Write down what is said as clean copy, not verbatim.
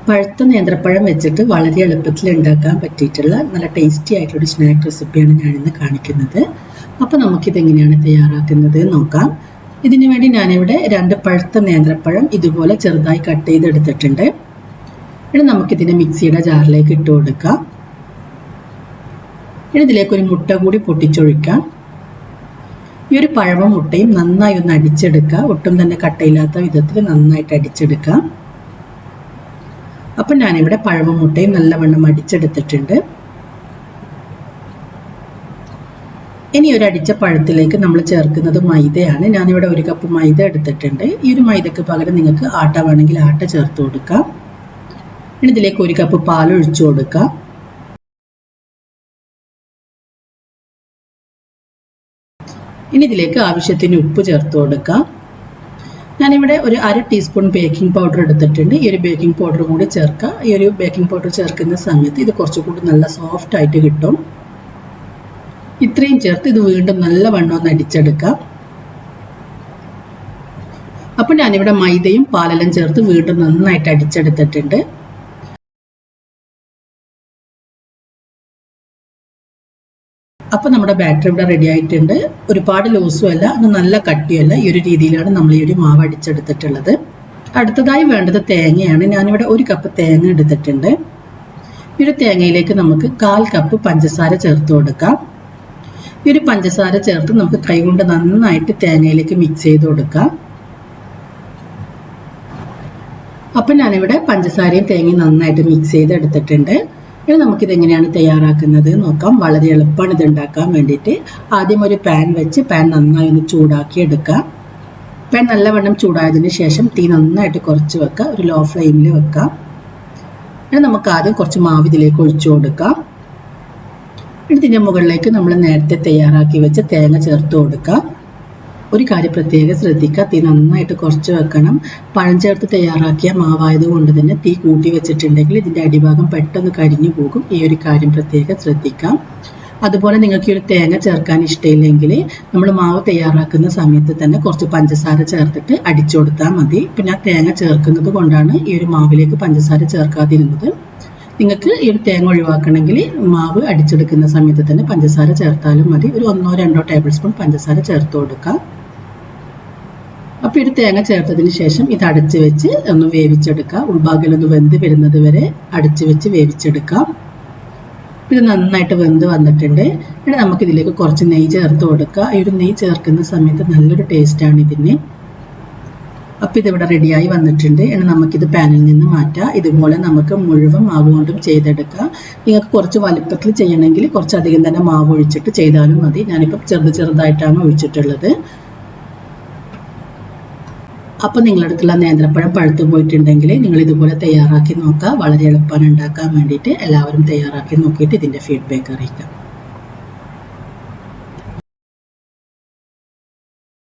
പഴുത്ത നേന്ത്രപ്പഴം വെച്ചിട്ട് വളരെ എളുപ്പത്തിൽ ഉണ്ടാക്കാൻ പറ്റിയിട്ടുള്ള നല്ല ടേസ്റ്റി ആയിട്ടുള്ള ഒരു സ്നാക്ക് റെസിപ്പിയാണ് ഞാനിന്ന് കാണിക്കുന്നത്. അപ്പോൾ നമുക്കിതെങ്ങനെയാണ് തയ്യാറാക്കുന്നത് നോക്കാം. ഇതിനു വേണ്ടി ഞാനിവിടെ 2 പഴുത്ത നേന്ത്രപ്പഴം ഇതുപോലെ ചെറുതായി കട്ട് ചെയ്തെടുത്തിട്ടുണ്ട്. ഇനി നമുക്കിതിനെ മിക്സിയുടെ ജാറിലേക്ക് ഇട്ട് കൊടുക്കാം. ഇനി ഇതിലേക്ക് ഒരു മുട്ട കൂടി പൊട്ടിച്ചൊഴിക്കാം. ഈ ഒരു പഴവും മുട്ടയും നന്നായി ഒന്ന് അടിച്ചെടുക്കുക. ഒട്ടും തന്നെ കട്ടയില്ലാത്ത വിധത്തിൽ നന്നായിട്ട് അടിച്ചെടുക്കാം. അപ്പം ഞാനിവിടെ പഴവും മുട്ടയും നല്ലവണ്ണം അടിച്ചെടുത്തിട്ടുണ്ട്. ഇനി ഒരു അടിച്ച പഴത്തിലേക്ക് നമ്മൾ ചേർക്കുന്നത് മൈദയാണ്. ഞാനിവിടെ 1 കപ്പ് മൈദ എടുത്തിട്ടുണ്ട്. ഈ ഒരു മൈദക്ക് പകരം നിങ്ങൾക്ക് ആട്ട വേണമെങ്കിൽ ആട്ട ചേർത്ത് കൊടുക്കാം. ഇനി ഇതിലേക്ക് 1 കപ്പ് പാൽ ഒഴിച്ചു കൊടുക്കാം. ഇനി ഇതിലേക്ക് ആവശ്യത്തിന് ഉപ്പ് ചേർത്ത് കൊടുക്കാം. ഞാനിവിടെ ഒരു 1/2 ടീസ്പൂൺ ബേക്കിംഗ് പൗഡർ എടുത്തിട്ടുണ്ട്. ഈ ഒരു ബേക്കിംഗ് പൗഡർ കൂടി ചേർക്കാം. ഈ ഒരു ബേക്കിംഗ് പൗഡർ ചേർക്കുന്ന സമയത്ത് ഇത് കുറച്ചുകൂടി നല്ല സോഫ്റ്റ് ആയിട്ട് കിട്ടും. ഇത്രയും ചേർത്ത് ഇത് വീണ്ടും നല്ലവണ്ണം ഒന്ന് അടിച്ചെടുക്കാം. അപ്പോൾ ഞാനിവിടെ മൈദയും പാലെല്ലാം ചേർത്ത് വീണ്ടും നന്നായിട്ട് അടിച്ചെടുത്തിട്ടുണ്ട്. അപ്പോൾ നമ്മുടെ ബാറ്റർ ഇവിടെ റെഡി ആയിട്ടുണ്ട്. ഒരുപാട് ലൂസും അല്ല, നല്ല കട്ടിയല്ല. ഈ ഒരു രീതിയിലാണ് നമ്മൾ ഈ ഒരു മാവ് അടിച്ചെടുത്തിട്ടുള്ളത്. അടുത്തതായി വേണ്ടത് തേങ്ങയാണ്. ഞാനിവിടെ 1 കപ്പ് തേങ്ങ എടുത്തിട്ടുണ്ട്. ഈ ഒരു തേങ്ങയിലേക്ക് നമുക്ക് 1/4 കപ്പ് പഞ്ചസാര ചേർത്ത് കൊടുക്കാം. ഈ ഒരു പഞ്ചസാര ചേർത്ത് നമുക്ക് കൈകൊണ്ട് നന്നായിട്ട് തേങ്ങയിലേക്ക് മിക്സ് ചെയ്ത് കൊടുക്കാം. അപ്പം ഞാനിവിടെ പഞ്ചസാരയും തേങ്ങയും നന്നായിട്ട് മിക്സ് ചെയ്ത് എടുത്തിട്ടുണ്ട്. ഇനി നമുക്കിത് എങ്ങനെയാണ് തയ്യാറാക്കുന്നത് നോക്കാം. വളരെ എളുപ്പമാണ് ഇത് ഉണ്ടാക്കാൻ വേണ്ടിയിട്ട്. ആദ്യം ഒരു പാൻ വെച്ച് പാൻ നന്നായി ഒന്ന് ചൂടാക്കി എടുക്കാം. പാൻ നല്ലവണ്ണം ചൂടായതിന് ശേഷം തീ നന്നായിട്ട് കുറച്ച് വെക്കുക. ഒരു ലോ ഫ്ലെയിമിൽ വെക്കാം. ഇനി നമുക്ക് ആദ്യം കുറച്ച് മാവ് ഇതിലേക്ക് ഒഴിച്ചു കൊടുക്കാം. ഇതിൻ്റെ മുകളിലേക്ക് നമ്മൾ നേരത്തെ തയ്യാറാക്കി വെച്ച് തേങ്ങ ചേർത്ത് കൊടുക്കാം. ഒരു കാര്യം പ്രത്യേകം ശ്രദ്ധിക്കുക, തീ നന്നായിട്ട് കുറച്ച് വെക്കണം. പഴം ചേർത്ത് തയ്യാറാക്കിയ മാവായത് കൊണ്ട് തന്നെ തീ കൂട്ടി വെച്ചിട്ടുണ്ടെങ്കിൽ ഇതിൻ്റെ അടിഭാഗം പെട്ടെന്ന് കരിഞ്ഞു പോകും. ഈ ഒരു കാര്യം പ്രത്യേകം ശ്രദ്ധിക്കാം. അതുപോലെ നിങ്ങൾക്ക് ഈ ഒരു തേങ്ങ ചേർക്കാൻ ഇഷ്ടമില്ലെങ്കിൽ നമ്മൾ മാവ് തയ്യാറാക്കുന്ന സമയത്ത് തന്നെ കുറച്ച് പഞ്ചസാര ചേർത്തിട്ട് അടിച്ചു കൊടുത്താൽ മതി. ഇപ്പം ഞാൻ തേങ്ങ ചേർക്കുന്നത് കൊണ്ടാണ് ഈ ഒരു മാവിലേക്ക് പഞ്ചസാര ചേർക്കാതിരുന്നത്. നിങ്ങൾക്ക് ഈ ഒരു തേങ്ങ ഒഴിവാക്കണമെങ്കിൽ മാവ് അടിച്ചെടുക്കുന്ന സമയത്ത് തന്നെ പഞ്ചസാര ചേർത്താലും മതി. ഒരു 1-2 ടേബിൾ സ്പൂൺ പഞ്ചസാര ചേർത്ത് കൊടുക്കാം. അപ്പോൾ ഇത് തേങ്ങ ചേർത്തതിന് ശേഷം ഇത് അടച്ച് വെച്ച് ഒന്ന് വേവിച്ചെടുക്കാം. ഉൾഭാഗിലൊന്ന് വെന്ത് വരുന്നത് വരെ അടച്ച് വെച്ച് വേവിച്ചെടുക്കാം. ഇത് നന്നായിട്ട് വെന്ത് വന്നിട്ടുണ്ട്. ഇനി നമുക്കിതിലേക്ക് കുറച്ച് നെയ്യ് ചേർത്ത് കൊടുക്കുക. ഈ ഒരു നെയ്യ് ചേർക്കുന്ന സമയത്ത് നല്ലൊരു ടേസ്റ്റാണ് ഇതിന്. അപ്പോൾ ഇതിവിടെ റെഡിയായി വന്നിട്ടുണ്ട്. ഇനി നമുക്കിത് പാനിൽ നിന്ന് മാറ്റാം. ഇതുപോലെ നമുക്ക് മുഴുവൻ മാവ് കൊണ്ടും ചെയ്തെടുക്കാം. നിങ്ങൾക്ക് കുറച്ച് വലുപ്പത്തിൽ ചെയ്യണമെങ്കിൽ കുറച്ചധികം തന്നെ മാവ് ഒഴിച്ചിട്ട് ചെയ്താലും മതി. ഞാനിപ്പോൾ ചെറുതായിട്ടാണ് ഒഴിച്ചിട്ടുള്ളത്. അപ്പോൾ നിങ്ങളുടെ അടുത്തുള്ള നേന്ത്രപ്പഴം പഴുത്തു പോയിട്ടുണ്ടെങ്കിൽ നിങ്ങൾ ഇതുപോലെ തയ്യാറാക്കി നോക്കുക. വളരെ എളുപ്പമാണ് ഉണ്ടാക്കാൻ വേണ്ടിയിട്ട്. എല്ലാവരും തയ്യാറാക്കി നോക്കിയിട്ട് ഇതിൻ്റെ ഫീഡ്ബാക്ക് അറിയിക്കാം.